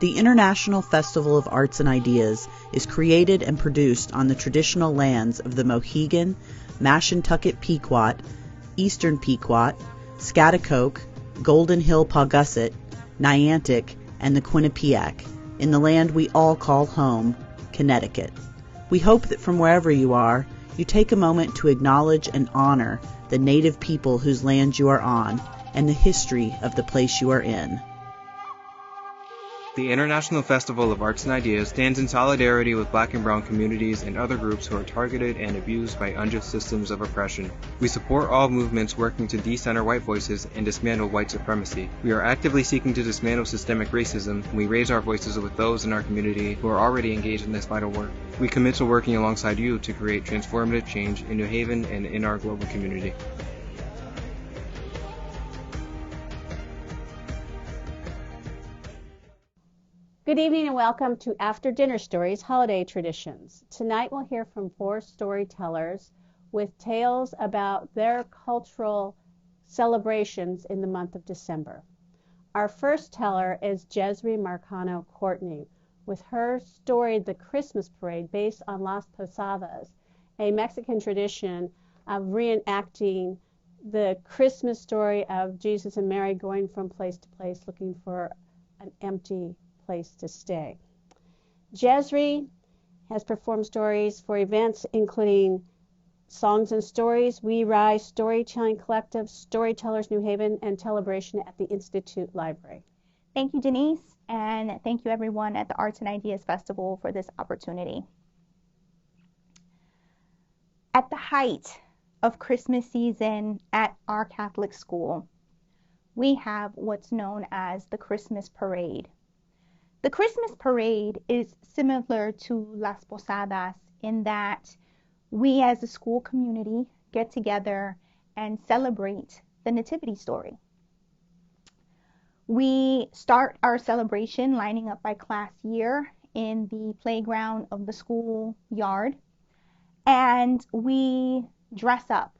The International Festival of Arts and Ideas is created and produced on the traditional lands of the Mohegan, Mashantucket Pequot, Eastern Pequot, Scotticoke, Golden Hill Paugussett, Niantic, and the Quinnipiac, in the land we all call home, Connecticut. We hope that from wherever you are, you take a moment to acknowledge and honor the native people whose land you are on and the history of the place you are in. The International Festival of Arts and Ideas stands in solidarity with Black and Brown communities and other groups who are targeted and abused by unjust systems of oppression. We support all movements working to decenter white voices and dismantle white supremacy. We are actively seeking to dismantle systemic racism, and we raise our voices with those in our community who are already engaged in this vital work. We commit to working alongside you to create transformative change in New Haven and in our global community. Good evening and welcome to After Dinner Stories Holiday Traditions. Tonight we'll hear from 4 storytellers with tales about their cultural celebrations in the month of December. Our first teller is Jesri Marcano Courtney with her story, The Christmas Parade, based on Las Posadas, a Mexican tradition of reenacting the Christmas story of Jesus and Mary going from place to place looking for an empty place to stay. Jesri has performed stories for events including Songs and Stories, We Rise, Storytelling Collective, Storytellers New Haven, and Celebration at the Institute Library. Thank you, Denise, and thank you everyone at the Arts and Ideas Festival for this opportunity. At the height of Christmas season at our Catholic school, we have what's known as the Christmas Parade. The Christmas Parade is similar to Las Posadas in that we as a school community get together and celebrate the Nativity story. We start our celebration lining up by class year in the playground of the school yard, and we dress up.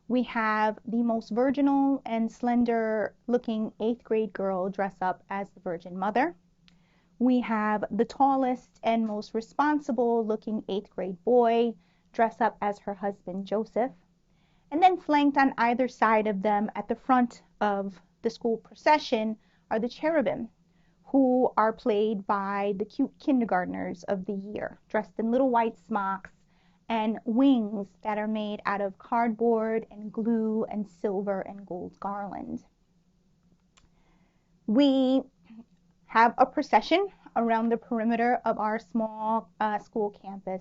We have the most virginal and slender looking 8th grade girl dress up as the Virgin Mother. We have the tallest and most responsible looking 8th grade boy dress up as her husband Joseph. And then flanked on either side of them at the front of the school procession are the cherubim, who are played by the cute kindergartners of the year, dressed in little white smocks and wings that are made out of cardboard and glue and silver and gold garland. We have a procession around the perimeter of our small school campus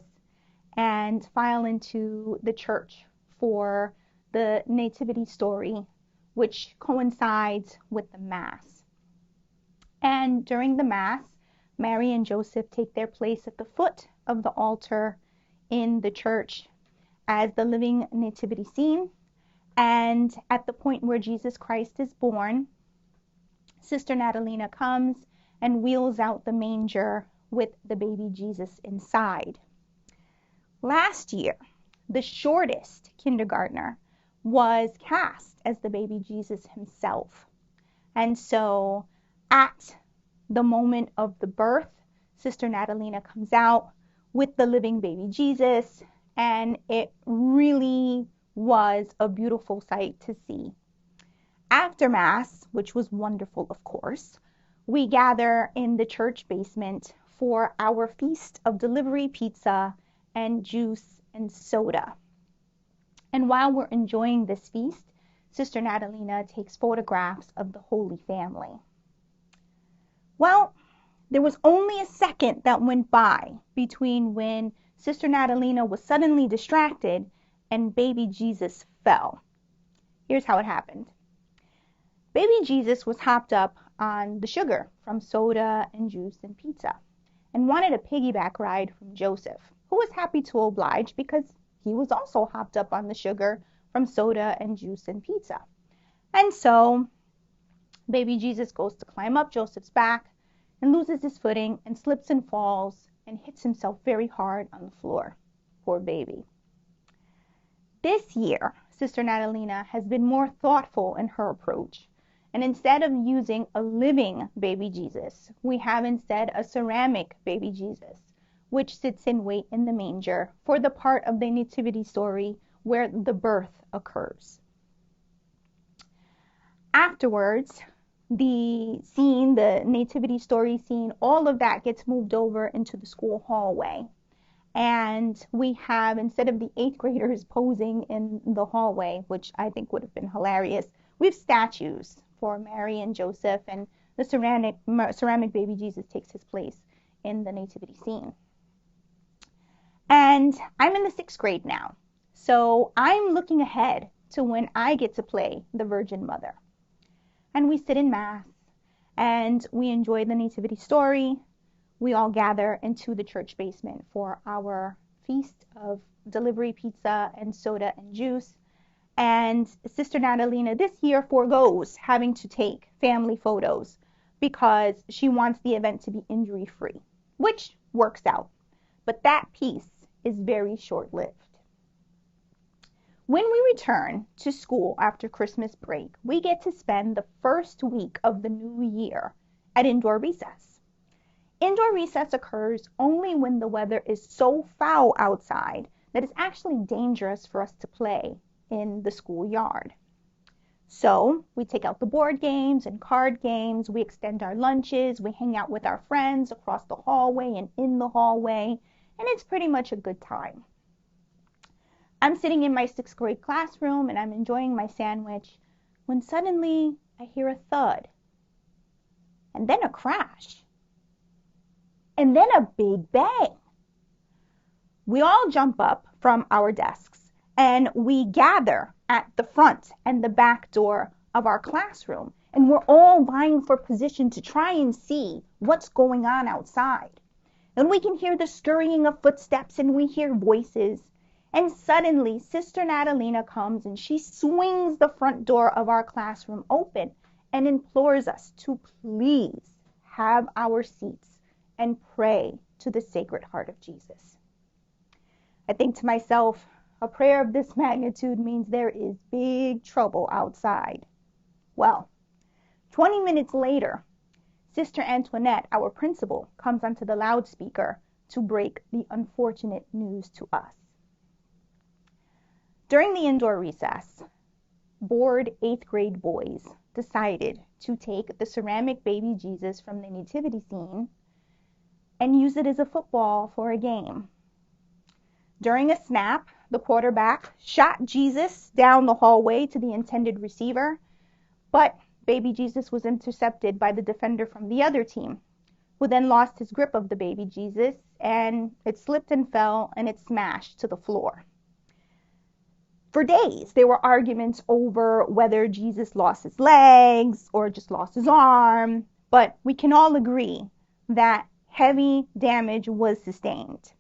and file into the church for the nativity story, which coincides with the Mass. And during the Mass, Mary and Joseph take their place at the foot of the altar in the church as the living nativity scene. And at the point where Jesus Christ is born, Sister Natalina comes and wheels out the manger with the baby Jesus inside. Last year, the shortest kindergartner was cast as the baby Jesus himself. And so at the moment of the birth, Sister Natalina comes out with the living baby Jesus, and it really was a beautiful sight to see. After Mass, which was wonderful, of course, we gather in the church basement for our feast of delivery pizza and juice and soda. And while we're enjoying this feast, Sister Natalina takes photographs of the Holy Family. Well, there was only a second that went by between when Sister Natalina was suddenly distracted and baby Jesus fell. Here's how it happened. Baby Jesus was hopped up on the sugar from soda and juice and pizza and wanted a piggyback ride from Joseph, who was happy to oblige because he was also hopped up on the sugar from soda and juice and pizza. And so baby Jesus goes to climb up Joseph's back and loses his footing and slips and falls and hits himself very hard on the floor. Poor baby. This year, Sister Natalina has been more thoughtful in her approach And instead of using a living baby Jesus, we have instead a ceramic baby Jesus, which sits in wait in the manger for the part of the nativity story where the birth occurs. Afterwards, the scene, the nativity story scene, all of that gets moved over into the school hallway. And we have, instead of the 8th graders posing in the hallway, which I think would have been hilarious, we have statues for Mary and Joseph, and the ceramic baby Jesus takes his place in the nativity scene. And I'm in the 6th grade now, so I'm looking ahead to when I get to play the Virgin Mother. And we sit in Mass, and we enjoy the nativity story. We all gather into the church basement for our feast of delivery pizza and soda and juice. And Sister Natalina this year forgoes having to take family photos because she wants the event to be injury-free, which works out. But that piece is very short-lived. When we return to school after Christmas break, we get to spend the first week of the new year at indoor recess. Indoor recess occurs only when the weather is so foul outside that it's actually dangerous for us to play in the schoolyard. So we take out the board games and card games, we extend our lunches, we hang out with our friends across the hallway and in the hallway, and it's pretty much a good time. I'm sitting in my 6th grade classroom and I'm enjoying my sandwich when suddenly I hear a thud, and then a crash, and then a big bang. We all jump up from our desks and we gather at the front and the back door of our classroom, and we're all vying for position to try and see what's going on outside. And we can hear the scurrying of footsteps and we hear voices. And suddenly Sister Natalina comes and she swings the front door of our classroom open and implores us to please have our seats and pray to the Sacred Heart of Jesus. I think to myself, a prayer of this magnitude means there is big trouble outside. Well, 20 minutes later, Sister Antoinette, our principal, comes onto the loudspeaker to break the unfortunate news to us. During the indoor recess, bored 8th grade boys decided to take the ceramic baby Jesus from the nativity scene and use it as a football for a game. During a snap, the quarterback shot Jesus down the hallway to the intended receiver, but baby Jesus was intercepted by the defender from the other team, who then lost his grip of the baby Jesus, and it slipped and fell, and it smashed to the floor. For days, there were arguments over whether Jesus lost his legs or just lost his arm, but we can all agree that heavy damage was sustained.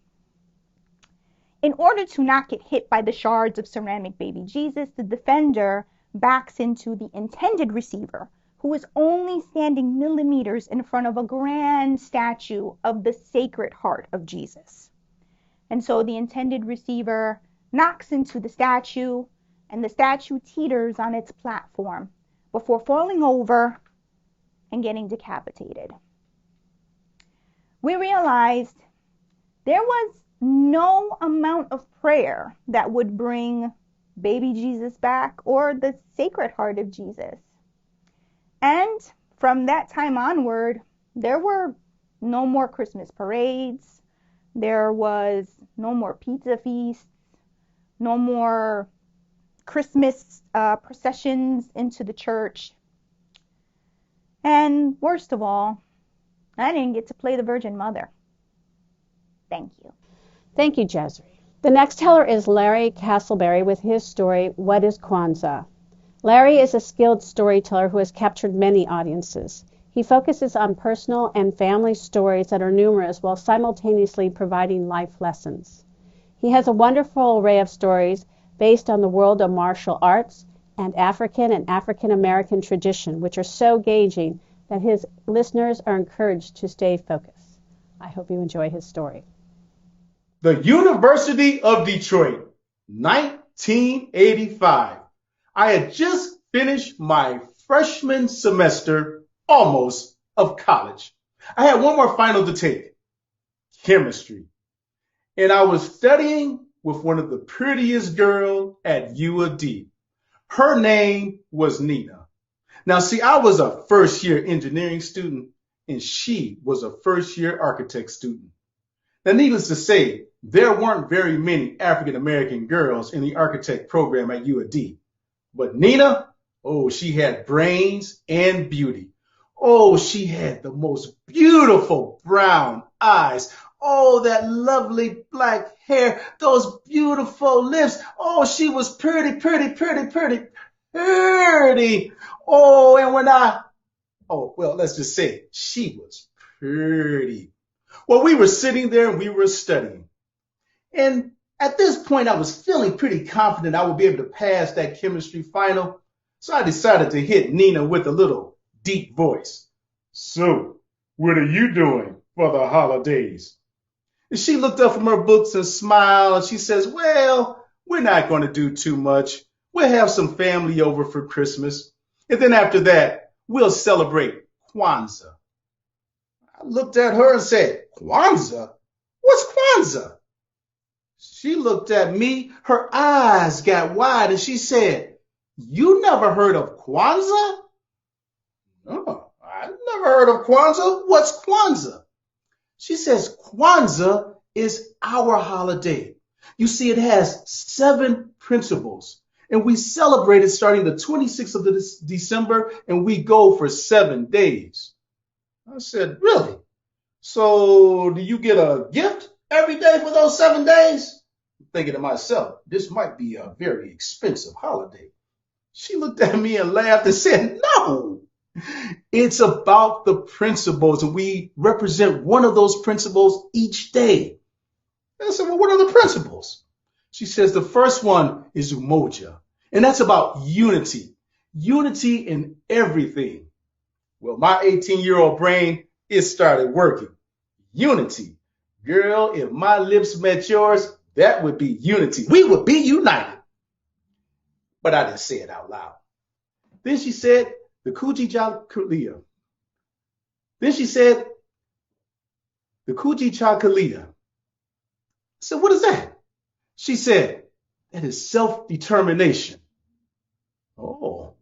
In order to not get hit by the shards of ceramic baby Jesus, the defender backs into the intended receiver, who is only standing millimeters in front of a grand statue of the Sacred Heart of Jesus. And so the intended receiver knocks into the statue, and the statue teeters on its platform before falling over and getting decapitated. We realized there was no amount of prayer that would bring baby Jesus back or the Sacred Heart of Jesus. And from that time onward, there were no more Christmas parades, there was no more pizza feasts, no more Christmas processions into the church. And worst of all, I didn't get to play the Virgin Mother. Thank you. Thank you, Jesri. The next teller is Larry Castleberry with his story, What is Kwanzaa? Larry is a skilled storyteller who has captured many audiences. He focuses on personal and family stories that are numerous while simultaneously providing life lessons. He has a wonderful array of stories based on the world of martial arts and African American tradition, which are so engaging that his listeners are encouraged to stay focused. I hope you enjoy his story. The University of Detroit, 1985. I had just finished my freshman semester almost of college. I had one more final to take, chemistry. And I was studying with one of the prettiest girls at UAD. Her name was Nina. Now, see, I was a first-year engineering student, and she was a first-year architect student. Now, needless to say, there weren't very many African-American girls in the architect program at UAD. But Nina, oh, she had brains and beauty. Oh, she had the most beautiful brown eyes. Oh, that lovely black hair, those beautiful lips. Oh, she was pretty, pretty, pretty, pretty, pretty. Oh, and let's just say she was pretty. Well, we were sitting there and we were studying. And at this point, I was feeling pretty confident I would be able to pass that chemistry final. So I decided to hit Nina with a little deep voice. So, what are you doing for the holidays? And she looked up from her books and smiled, and she says, well, we're not going to do too much. We'll have some family over for Christmas. And then after that, we'll celebrate Kwanzaa. I looked at her and said, Kwanzaa? What's Kwanzaa? She looked at me, her eyes got wide, and she said, you never heard of Kwanzaa? No, I've never heard of Kwanzaa. What's Kwanzaa? She says, Kwanzaa is our holiday. You see, it has 7 principles, and we celebrate it starting the 26th of December, and we go for 7 days. I said, really? So do you get a gift every day for those 7 days? I'm thinking to myself, this might be a very expensive holiday. She looked at me and laughed and said, no, it's about the principles, and we represent one of those principles each day. And I said, well, what are the principles? She says the first one is umoja, and that's about unity. Unity in everything. Well, my 18-year-old brain, it started working. Unity. Girl, if my lips met yours, that would be unity. We would be united. But I didn't say it out loud. Then she said, the Kujichakulia. Then she said, the Kujichakulia. I said, what is that? She said, that is self-determination. Oh,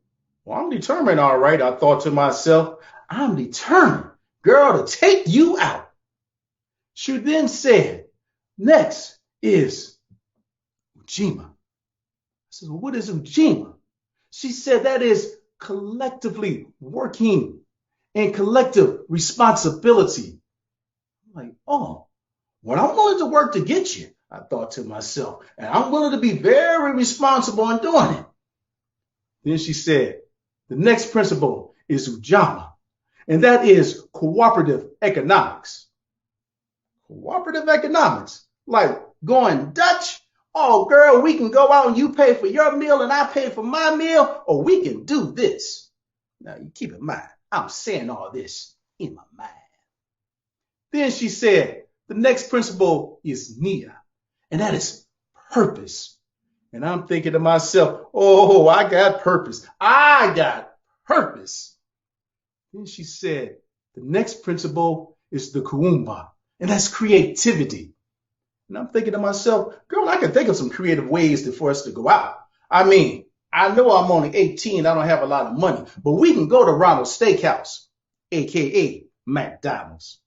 well, I'm determined, all right, I thought to myself. I'm determined, girl, to take you out. She then said, next is Ujima. I said, well, what is Ujima? She said, that is collectively working and collective responsibility. I'm like, oh, well, I'm willing to work to get you, I thought to myself, and I'm willing to be very responsible in doing it. Then she said, the next principle is Ujamaa, and that is cooperative economics. Cooperative economics, like going Dutch. Oh, girl, we can go out and you pay for your meal and I pay for my meal, or we can do this. Now, you keep in mind, I'm saying all this in my mind. Then she said, the next principle is Nia, and that is purpose. And I'm thinking to myself, oh, I got purpose. I got purpose. Then she said, the next principle is the Kuumba, and that's creativity. And I'm thinking to myself, girl, I can think of some creative ways for us to go out. I mean, I know I'm only 18, I don't have a lot of money, but we can go to Ronald's Steakhouse, aka McDonald's.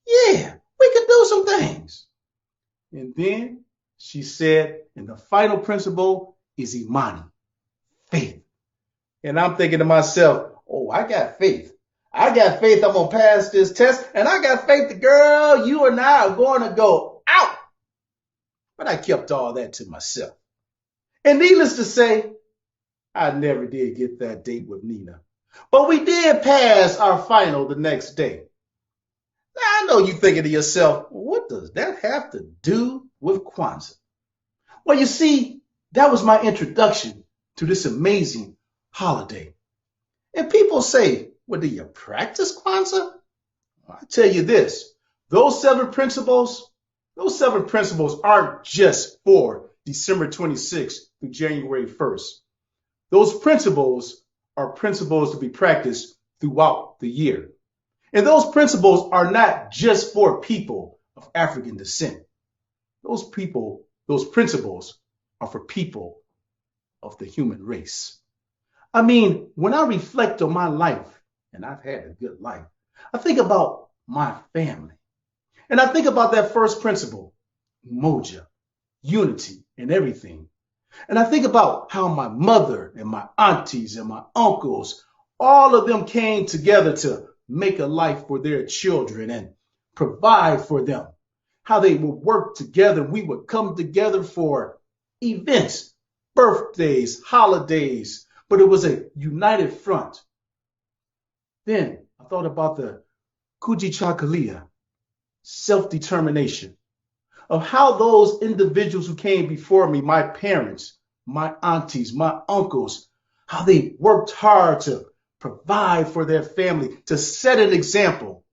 Yeah, we can do some things. And then she said, and the final principle is Imani, faith. And I'm thinking to myself, oh, I got faith. I got faith I'm going to pass this test, and I got faith that, girl, you and I are going to go out. But I kept all that to myself. And needless to say, I never did get that date with Nina. But we did pass our final the next day. Now, I know you're thinking to yourself, what does that have to do with Kwanzaa? Well, you see, that was my introduction to this amazing holiday. And people say, well, do you practice Kwanzaa? I tell you this, those 7 principles aren't just for December 26th through January 1st. Those principles are principles to be practiced throughout the year. And those principles are not just for people of African descent. Those principles are for people of the human race. I mean, when I reflect on my life, and I've had a good life, I think about my family. And I think about that first principle, moja, unity in everything. And I think about how my mother and my aunties and my uncles, all of them came together to make a life for their children and provide for them. How they would work together. We would come together for events, birthdays, holidays, but it was a united front. Then I thought about the Kujichagulia, self-determination, of how those individuals who came before me, my parents, my aunties, my uncles, how they worked hard to provide for their family, to set an example,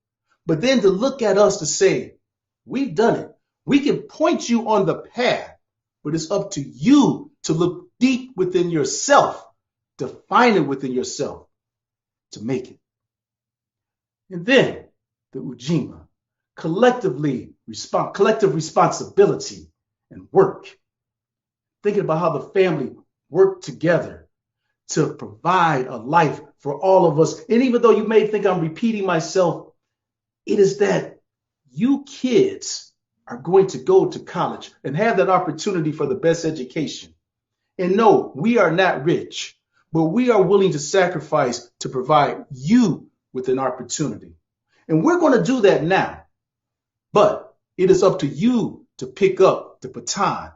but then to look at us to say, we've done it. We can point you on the path, but it's up to you to look deep within yourself, to find it within yourself, to make it. And then the Ujima, collective responsibility and work. Thinking about how the family worked together to provide a life for all of us. And even though you may think I'm repeating myself, it is that you kids are going to go to college and have that opportunity for the best education. And no, we are not rich, but we are willing to sacrifice to provide you with an opportunity. And we're going to do that now. But it is up to you to pick up the baton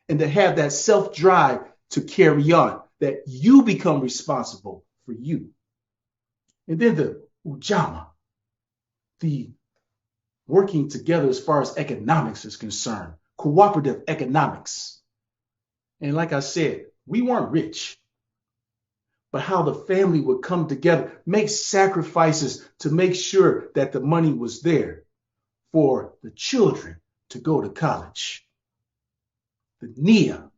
and to have that self-drive to carry on, that you become responsible for you. And then the Ujama, the working together as far as economics is concerned, cooperative economics. And like I said, we weren't rich, but how the family would come together, make sacrifices to make sure that the money was there for the children to go to college. The Nia,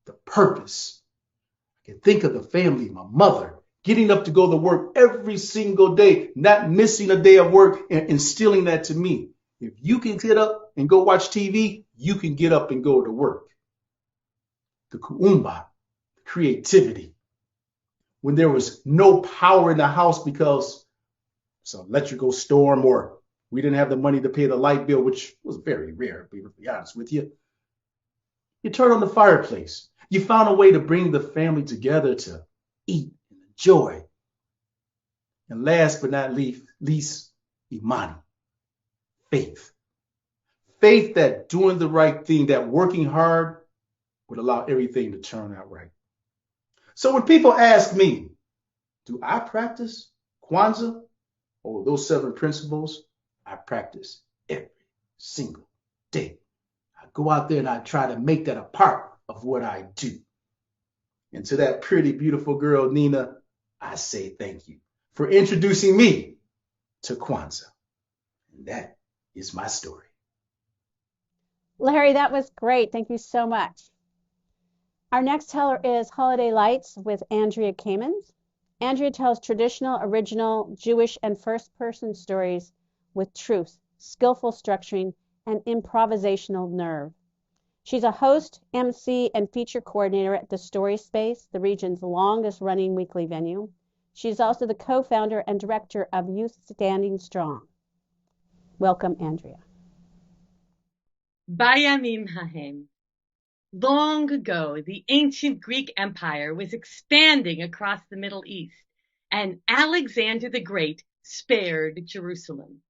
the purpose. I can think of the family, my mother, getting up to go to work every single day, not missing a day of work, and instilling that to me. If you can get up and go watch TV, you can get up and go to work. The Kuumba, creativity. When there was no power in the house because it's an electrical storm or we didn't have the money to pay the light bill, which was very rare, to be honest with you. You turn on the fireplace. You found a way to bring the family together to eat and enjoy. And last but not least, Imani, faith. Faith that doing the right thing, that working hard would allow everything to turn out right. So when people ask me, do I practice Kwanzaa or those 7 principles? I practice every single day. I go out there and I try to make that a part of what I do. And to that pretty, beautiful girl, Nina, I say thank you for introducing me to Kwanzaa. And that is my story. Larry, that was great. Thank you so much. Our next teller is Holiday Lights with Andrea Kamens. Andrea tells traditional, original, Jewish, and first-person stories with truth, skillful structuring, and improvisational nerve. She's a host, MC, and feature coordinator at the Story Space, the region's longest-running weekly venue. She's also the co-founder and director of Youth Standing Strong. Welcome, Andrea. Bayamim Hahem. Long ago, the ancient Greek Empire was expanding across the Middle East, and Alexander the Great spared Jerusalem.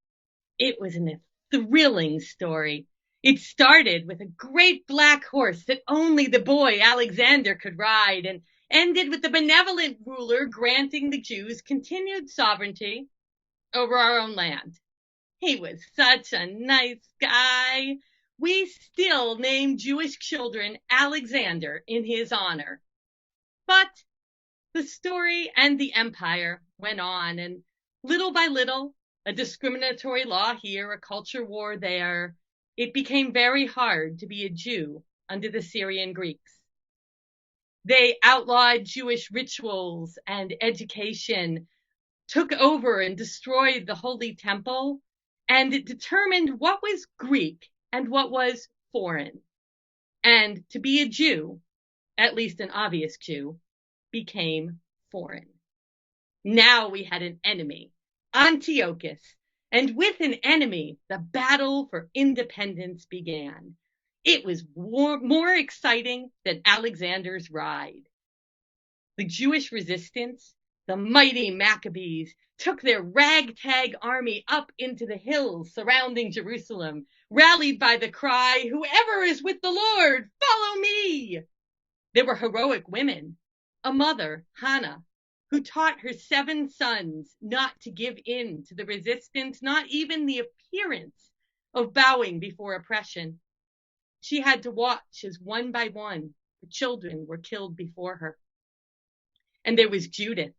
It was a thrilling story. It started with a great black horse that only the boy Alexander could ride, and ended with the benevolent ruler granting the Jews continued sovereignty over our own land. He was such a nice guy. We still name Jewish children Alexander in his honor. But the story and the empire went on, and little by little, a discriminatory law here, a culture war there, it became very hard to be a Jew under the Syrian Greeks. They outlawed Jewish rituals and education, took over and destroyed the Holy Temple, and it determined what was Greek and what was foreign. And to be a Jew, at least an obvious Jew, became foreign. Now we had an enemy, Antiochus, and with an enemy, the battle for independence began. It was more exciting than Alexander's ride. The Jewish resistance, the mighty Maccabees, took their ragtag army up into the hills surrounding Jerusalem, rallied by the cry, "Whoever is with the Lord, follow me!" There were heroic women, a mother, Hannah, who taught her 7 sons not to give in to the resistance, not even the appearance of bowing before oppression. She had to watch as one by one the children were killed before her. And there was Judith,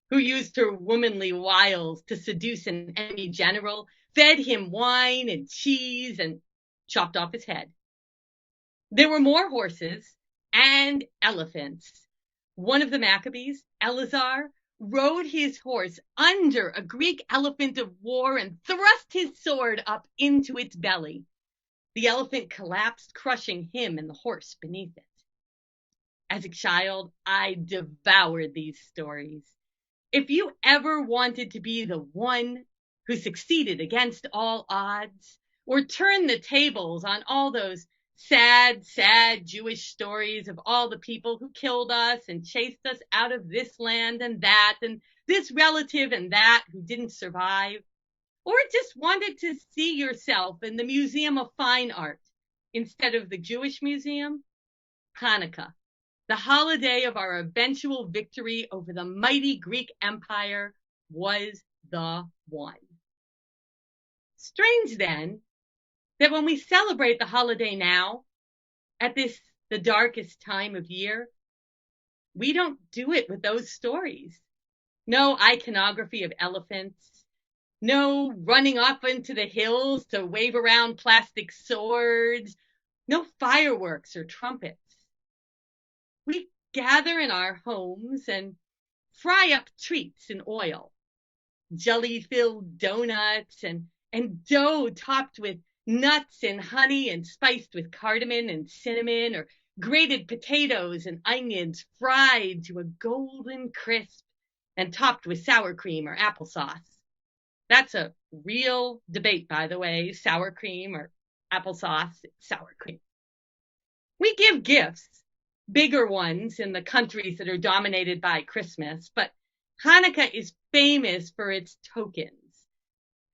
who used her womanly wiles to seduce an enemy general, fed him wine and cheese, and chopped off his head. There were more horses and elephants. One of the Maccabees, Eleazar, rode his horse under a Greek elephant of war and thrust his sword up into its belly. The elephant collapsed, crushing him and the horse beneath it. As a child, I devoured these stories. If you ever wanted to be the one who succeeded against all odds, or turn the tables on all those sad, sad Jewish stories of all the people who killed us and chased us out of this land and this relative and that who didn't survive, or just wanted to see yourself in the Museum of Fine Art instead of the Jewish Museum, Hannukah, the holiday of our eventual victory over the mighty Greek Empire, was the one. Strange then that when we celebrate the holiday now, at the darkest time of year, we don't do it with those stories. No iconography of elephants, no running off into the hills to wave around plastic swords, no fireworks or trumpets. We gather in our homes and fry up treats in oil, jelly-filled donuts and dough topped with nuts and honey and spiced with cardamom and cinnamon, or grated potatoes and onions fried to a golden crisp and topped with sour cream or applesauce. That's a real debate, by the way, sour cream or applesauce, sour cream. We give gifts, bigger ones in the countries that are dominated by Christmas, but Hanukkah is famous for its tokens.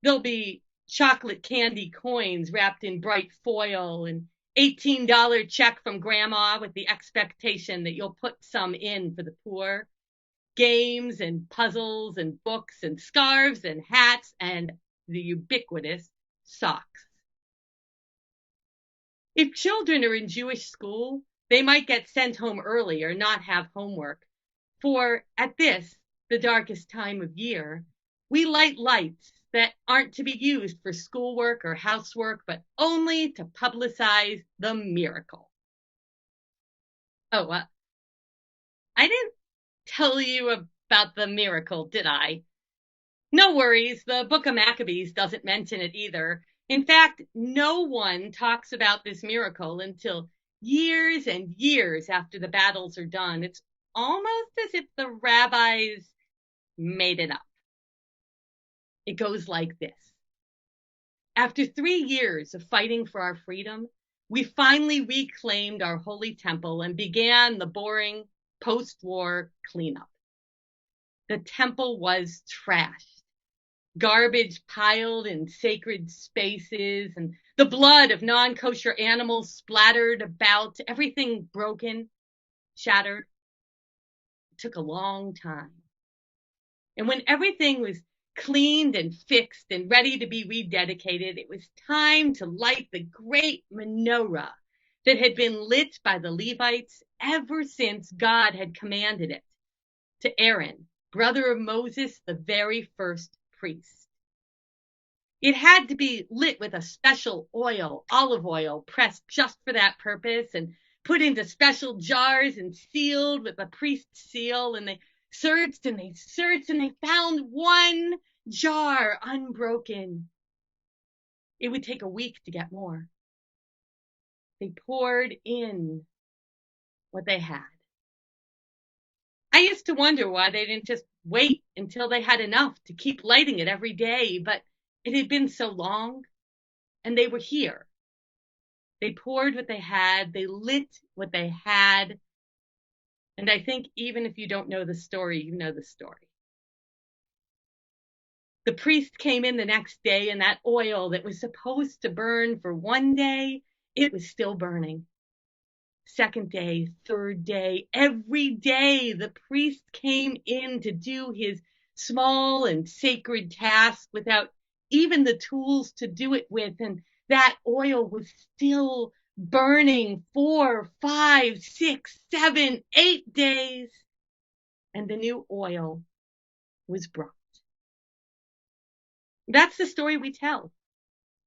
There'll be chocolate candy coins wrapped in bright foil, and $18 check from grandma with the expectation that you'll put some in for the poor, games and puzzles and books and scarves and hats and the ubiquitous socks. If children are in Jewish school, they might get sent home early or not have homework, for at this, the darkest time of year, we light lights that aren't to be used for schoolwork or housework, but only to publicize the miracle. Oh, I didn't tell you about the miracle, did I? No worries, the Book of Maccabees doesn't mention it either. In fact, no one talks about this miracle until years and years after the battles are done. It's almost as if the rabbis made it up. It goes like this. After 3 years of fighting for our freedom, we finally reclaimed our holy temple and began the boring post-war cleanup. The temple was trashed, garbage piled in sacred spaces, and the blood of non-kosher animals splattered about, everything broken, shattered. It took a long time. And when everything was cleaned and fixed and ready to be rededicated, it was time to light the great menorah that had been lit by the Levites ever since God had commanded it, to Aaron, brother of Moses, the very first priest. It had to be lit with a special oil, olive oil, pressed just for that purpose and put into special jars and sealed with a priest's seal. And they searched and they searched and they found one jar unbroken. It would take a week to get more. They poured in what they had. I used to wonder why they didn't just wait until they had enough to keep lighting it every day, but it had been so long, and they were here. They poured what they had, they lit what they had, and I think even if you don't know the story, you know the story. The priest came in the next day, and that oil that was supposed to burn for one day, it was still burning. Second day, third day, every day the priest came in to do his small and sacred task without even the tools to do it with, and that oil was still burning 4, 5, 6, 7, 8 days, and the new oil was brought. That's the story we tell.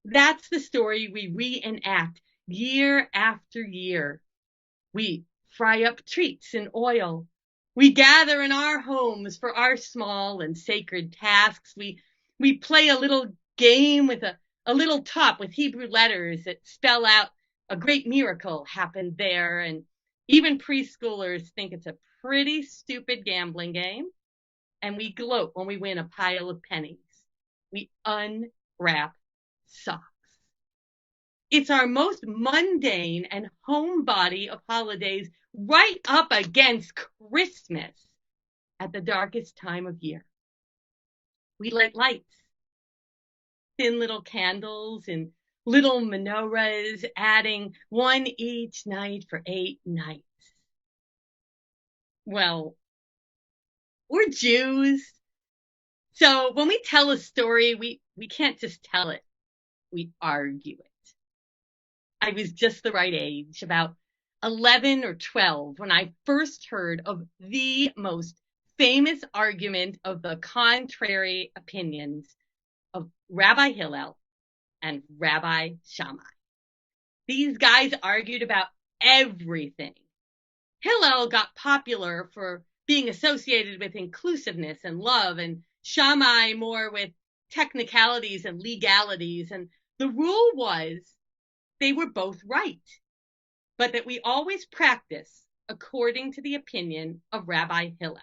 That's the story we reenact year after year. We fry up treats in oil. We gather in our homes for our small and sacred tasks. We play a little game with a little top with Hebrew letters that spell out a great miracle happened there. And even preschoolers think it's a pretty stupid gambling game. And we gloat when we win a pile of pennies. We unwrap socks. It's our most mundane and homebody of holidays, right up against Christmas at the darkest time of year. We light lights, thin little candles and little menorahs, adding one each night for 8 nights. Well, we're Jews, so when we tell a story, we can't just tell it, we argue it. I was just the right age, about 11 or 12, when I first heard of the most famous argument of the contrary opinions of Rabbi Hillel and Rabbi Shammai. These guys argued about everything. Hillel got popular for being associated with inclusiveness and love, and Shammai more with technicalities and legalities. And the rule was they were both right, but that we always practice according to the opinion of Rabbi Hillel.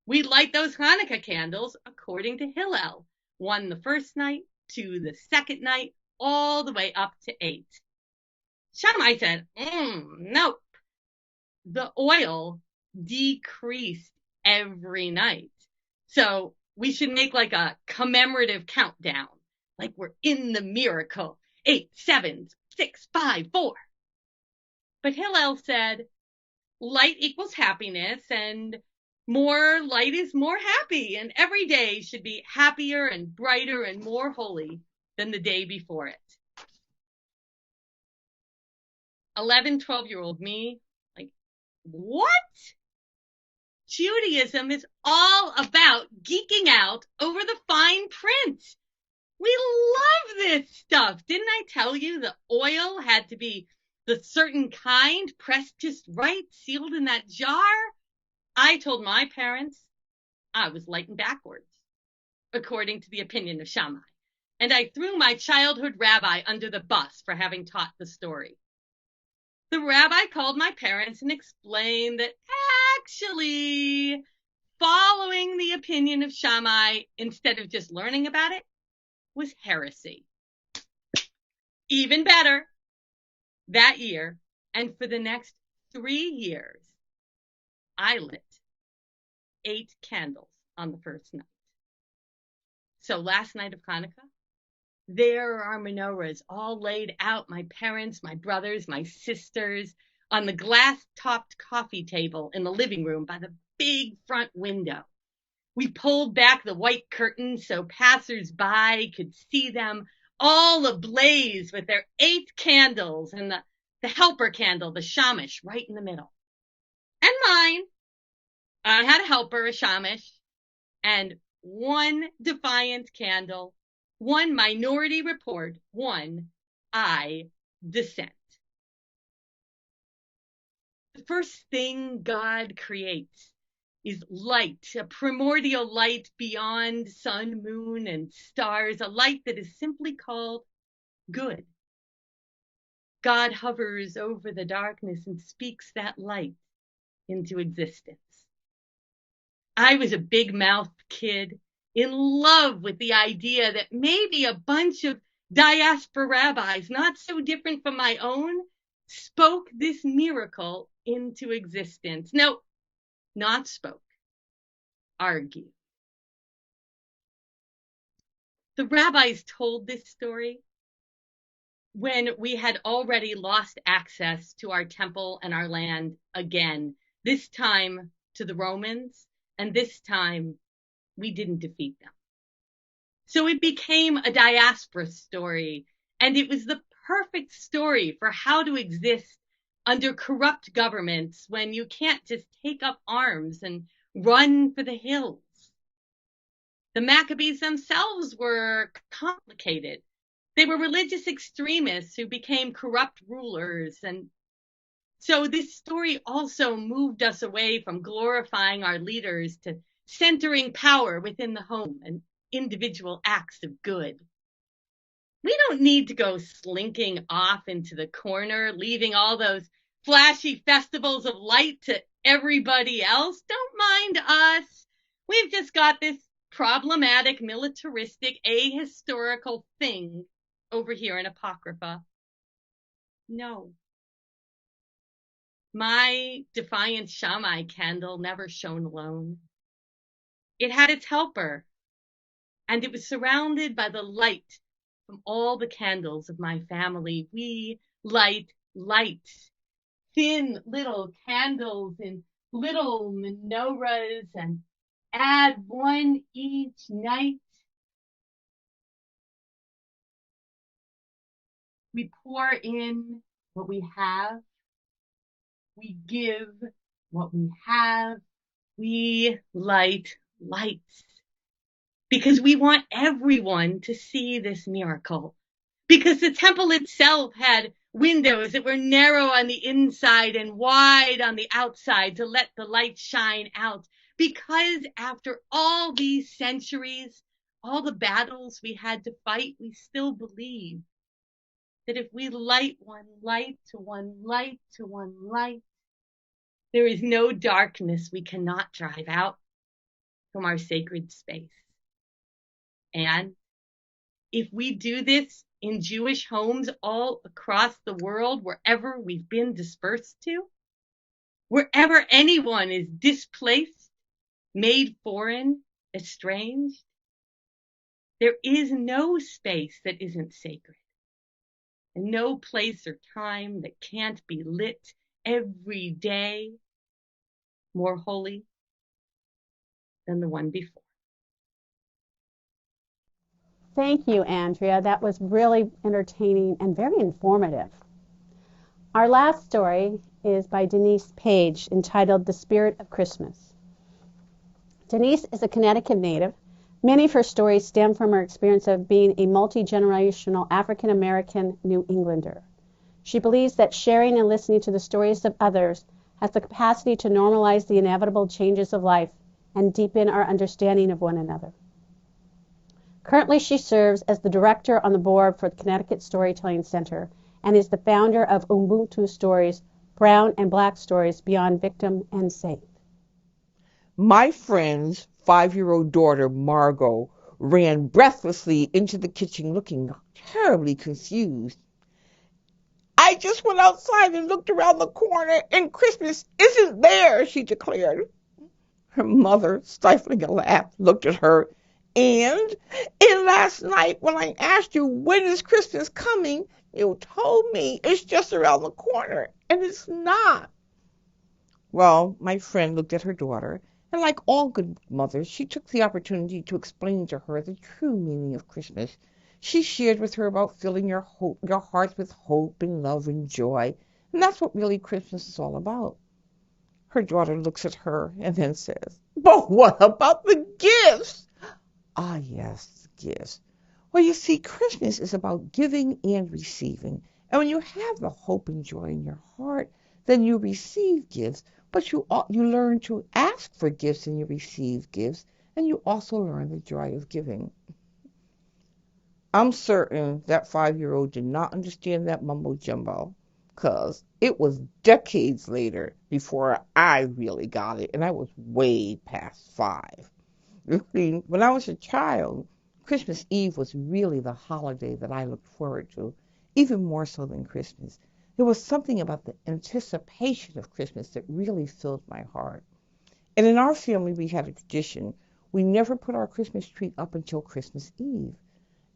We light those Hannukah candles according to Hillel, 1 the first night, 2 the second night, all the way up to 8. Shammai said, nope. The oil decreased every night. So we should make like a commemorative countdown, like we're in the miracle. 8, 7, 6, 5, 4. But Hillel said, light equals happiness, and more light is more happy, and every day should be happier and brighter and more holy than the day before it. 11, 12-year-old me, like, what? Judaism is all about geeking out over the fine print. We love this stuff. Didn't I tell you the oil had to be the certain kind, pressed just right, sealed in that jar? I told my parents I was lighting backwards, according to the opinion of Shammai. And I threw my childhood rabbi under the bus for having taught the story. The rabbi called my parents and explained that actually following the opinion of Shammai instead of just learning about it was heresy. Even better, that year, and for the next 3 years, I lit 8 candles on the first night. So last night of Hannukah, there are menorahs all laid out, my parents, my brothers, my sisters, on the glass-topped coffee table in the living room by the big front window. We pulled back the white curtains so passers-by could see them all ablaze with their 8 candles and the helper candle, the shamash, right in the middle. And mine. I had a helper, a shamash, and 1 defiant candle, 1 minority report, 1 I dissent. The first thing God creates is light, a primordial light beyond sun, moon, and stars, a light that is simply called good. God hovers over the darkness and speaks that light into existence. I was a big-mouthed kid in love with the idea that maybe a bunch of diaspora rabbis, not so different from my own, spoke this miracle into existence. No, not spoke, argued. The rabbis told this story when we had already lost access to our temple and our land again, this time to the Romans, and this time we didn't defeat them. So it became a diaspora story, and it was the perfect story for how to exist under corrupt governments when you can't just take up arms and run for the hills. The Maccabees themselves were complicated. They were religious extremists who became corrupt rulers. And so this story also moved us away from glorifying our leaders to centering power within the home and individual acts of good. We don't need to go slinking off into the corner, leaving all those flashy festivals of light to everybody else. Don't mind us. We've just got this problematic, militaristic, ahistorical thing over here in Apocrypha. No. My Defiant Shammai candle never shone alone. It had its helper, and it was surrounded by the light from all the candles of my family. We light lights, thin little candles in little menorahs, and add one each night. We pour in what we have. We give what we have. We light lights because we want everyone to see this miracle. Because the temple itself had windows that were narrow on the inside and wide on the outside to let the light shine out. Because after all these centuries, all the battles we had to fight, we still believe that if we light one light to one light to one light, there is no darkness we cannot drive out from our sacred space. And if we do this in Jewish homes all across the world, wherever we've been dispersed to, wherever anyone is displaced, made foreign, estranged, there is no space that isn't sacred, and no place or time that can't be lit every day more holy than the one before. Thank you, Andrea. That was really entertaining and very informative. Our last story is by Denise Page, entitled The Spirit of Christmas. Denise is a Connecticut native. Many of her stories stem from her experience of being a multi-generational African-American New Englander. She believes that sharing and listening to the stories of others has the capacity to normalize the inevitable changes of life and deepen our understanding of one another. Currently, she serves as the director on the board for the Connecticut Storytelling Center and is the founder of Ubuntu Stories, Brown and Black Stories Beyond Victim and Saint. My friend's 5-year-old daughter, Margot, ran breathlessly into the kitchen looking terribly confused. I just went outside and looked around the corner, and Christmas isn't there, she declared. Her mother, stifling a laugh, looked at her. And last night, when I asked you, when is Christmas coming, you told me it's just around the corner, and it's not. Well, my friend looked at her daughter, and like all good mothers, she took the opportunity to explain to her the true meaning of Christmas. She shared with her about filling your hearts with hope and love and joy, and that's what really Christmas is all about. Her daughter looks at her and then says, "But what about the gifts?" Ah, yes, gifts. Well, you see, Christmas is about giving and receiving. And when you have the hope and joy in your heart, then you receive gifts, but you learn to ask for gifts and you receive gifts, and you also learn the joy of giving. I'm certain that 5-year-old did not understand that mumbo jumbo, because it was decades later before I really got it, and I was way past 5. When I was a child, Christmas Eve was really the holiday that I looked forward to, even more so than Christmas. There was something about the anticipation of Christmas that really filled my heart. And in our family, we had a tradition. We never put our Christmas tree up until Christmas Eve.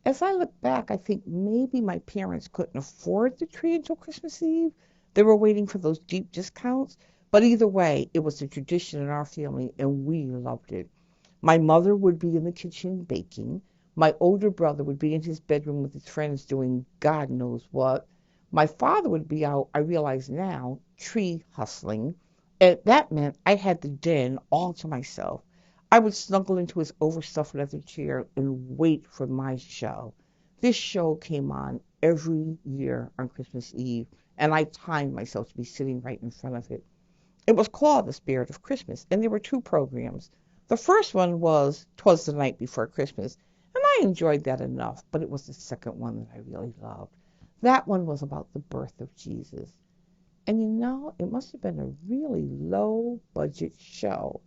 As I look back, I think maybe my parents couldn't afford the tree until Christmas Eve. They were waiting for those deep discounts. But either way, it was a tradition in our family, and we loved it. My mother would be in the kitchen baking. My older brother would be in his bedroom with his friends doing God knows what. My father would be out, I realize now, tree hustling. And that meant I had the den all to myself. I would snuggle into his overstuffed leather chair and wait for my show. This show came on every year on Christmas Eve, and I timed myself to be sitting right in front of it. It was called The Spirit of Christmas, and there were 2 programs. The first one was 'Twas the Night Before Christmas, and I enjoyed that enough, but it was the second one that I really loved. That one was about the birth of Jesus. And it must have been a really low-budget show,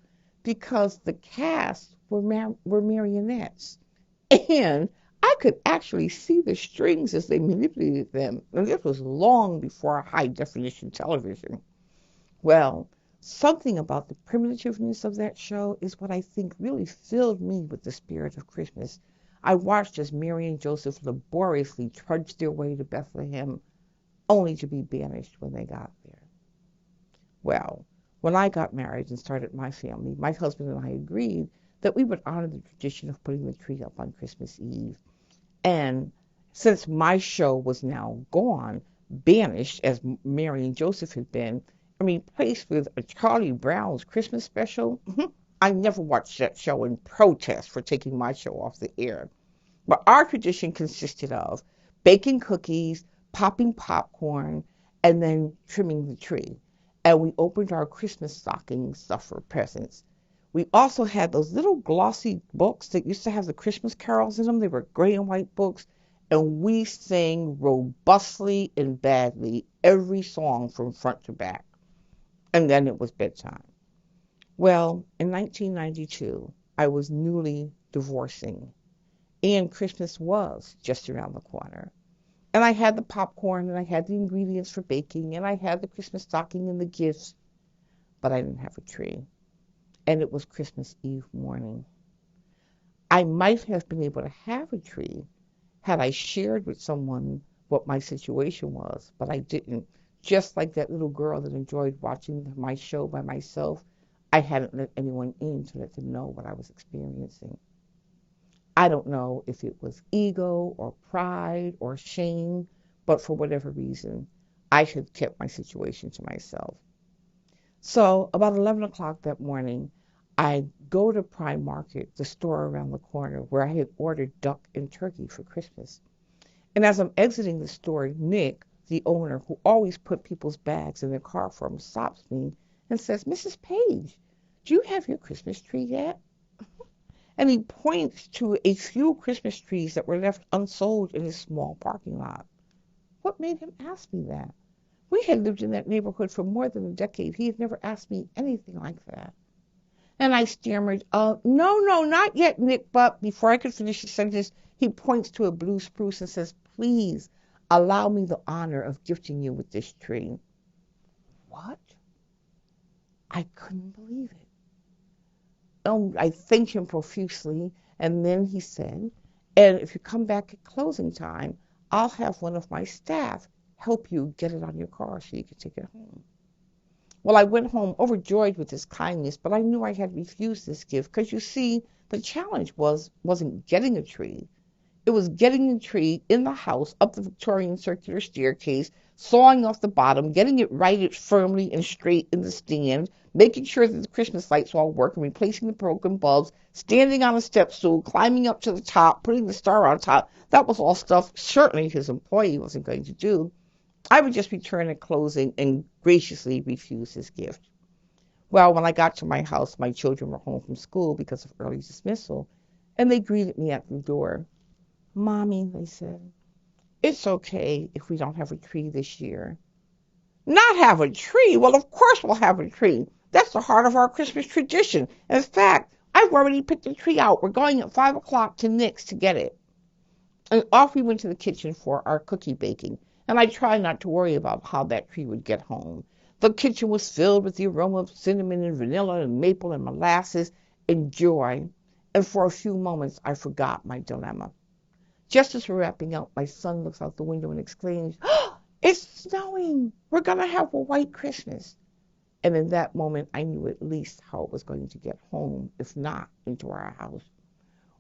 because the cast were marionettes. And I could actually see the strings as they manipulated them. And this was long before high-definition television. Well, something about the primitiveness of that show is what I think really filled me with the spirit of Christmas. I watched as Mary and Joseph laboriously trudged their way to Bethlehem, only to be banished when they got there. Well, when I got married and started my family, my husband and I agreed that we would honor the tradition of putting the tree up on Christmas Eve. And since my show was now gone, banished as Mary and Joseph had been, and replaced with a Charlie Brown's Christmas special, I never watched that show in protest for taking my show off the air. But our tradition consisted of baking cookies, popping popcorn, and then trimming the tree. And we opened our Christmas stockings for presents. We also had those little glossy books that used to have the Christmas carols in them. They were gray and white books. And we sang robustly and badly every song from front to back. And then it was bedtime. Well, in 1992, I was newly divorcing. And Christmas was just around the corner. And I had the popcorn, and I had the ingredients for baking, and I had the Christmas stocking and the gifts, but I didn't have a tree. And it was Christmas Eve morning. I might have been able to have a tree had I shared with someone what my situation was, but I didn't. Just like that little girl that enjoyed watching my show by myself, I hadn't let anyone in to let them know what I was experiencing. I don't know if it was ego or pride or shame, but for whatever reason, I had kept my situation to myself. So about 11 o'clock that morning, I go to Prime Market, the store around the corner, where I had ordered duck and turkey for Christmas. And as I'm exiting the store, Nick, the owner, who always put people's bags in their car for them, stops me and says, "Mrs. Page, do you have your Christmas tree yet?" And he points to a few Christmas trees that were left unsold in his small parking lot. What made him ask me that? We had lived in that neighborhood for more than a decade. He had never asked me anything like that. And I stammered, no, not yet, Nick, but before I could finish the sentence, he points to a blue spruce and says, "Please allow me the honor of gifting you with this tree." What? I couldn't believe it. I thanked him profusely, and then he said, "And if you come back at closing time, I'll have one of my staff help you get it on your car so you can take it home." Well, I went home overjoyed with his kindness, but I knew I had refused this gift because, you see, the challenge wasn't getting a tree. It was getting the tree in the house, up the Victorian circular staircase, sawing off the bottom, getting it righted firmly and straight in the stand, making sure that the Christmas lights all work, and replacing the broken bulbs, standing on a step stool, climbing up to the top, putting the star on top. That was all stuff certainly his employee wasn't going to do. I would just return at closing and graciously refuse his gift. Well, when I got to my house, my children were home from school because of early dismissal, and they greeted me at the door. "Mommy," they said, "it's okay if we don't have a tree this year." Not have a tree? Well, of course we'll have a tree. That's the heart of our Christmas tradition. In fact, I've already picked the tree out. We're going at 5 o'clock to Nick's to get it. And off we went to the kitchen for our cookie baking, and I tried not to worry about how that tree would get home. The kitchen was filled with the aroma of cinnamon and vanilla and maple and molasses and joy, and for a few moments I forgot my dilemma. Just as we're wrapping up, my son looks out the window and exclaims, "Oh, it's snowing! We're going to have a white Christmas." And in that moment, I knew at least how it was going to get home, if not into our house.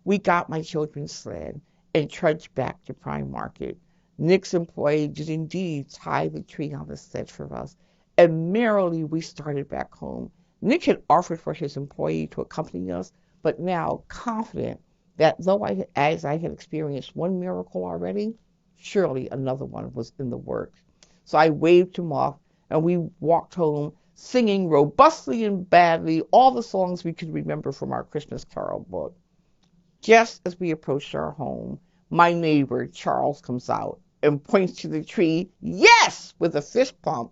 We got my children's sled and trudged back to Prime Market. Nick's employee did indeed tie the tree on the sled for us, and merrily we started back home. Nick had offered for his employee to accompany us, but now confident that though as I had experienced one miracle already, surely another one was in the works. So I waved him off, and we walked home, singing robustly and badly all the songs we could remember from our Christmas carol book. Just as we approached our home, my neighbor, Charles, comes out and points to the tree, "Yes!" with a fist pump.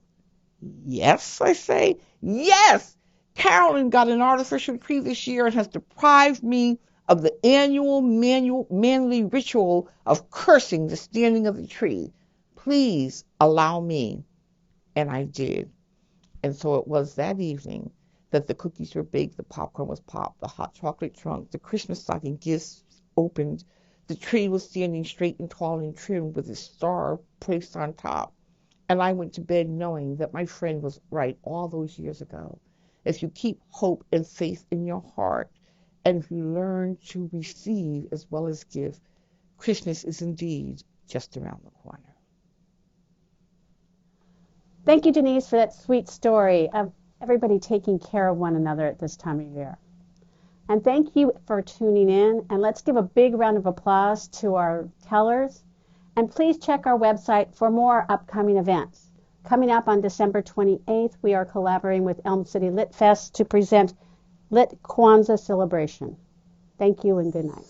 "Yes," I say. "Yes! Carolyn got an artificial tree this year and has deprived me of the annual manly ritual of cursing the standing of the tree. Please allow me." And I did. And so it was that evening that the cookies were baked, the popcorn was popped, the hot chocolate drunk, the Christmas stocking gifts opened, the tree was standing straight and tall and trimmed with its star placed on top. And I went to bed knowing that my friend was right all those years ago. If you keep hope and faith in your heart, and if you learn to receive as well as give, Christmas is indeed just around the corner. Thank you, Denise, for that sweet story of everybody taking care of one another at this time of year. And thank you for tuning in. And let's give a big round of applause to our tellers. And please check our website for more upcoming events. Coming up on December 28th, we are collaborating with Elm City Lit Fest to present Lit Kwanzaa Celebration. Thank you and good night.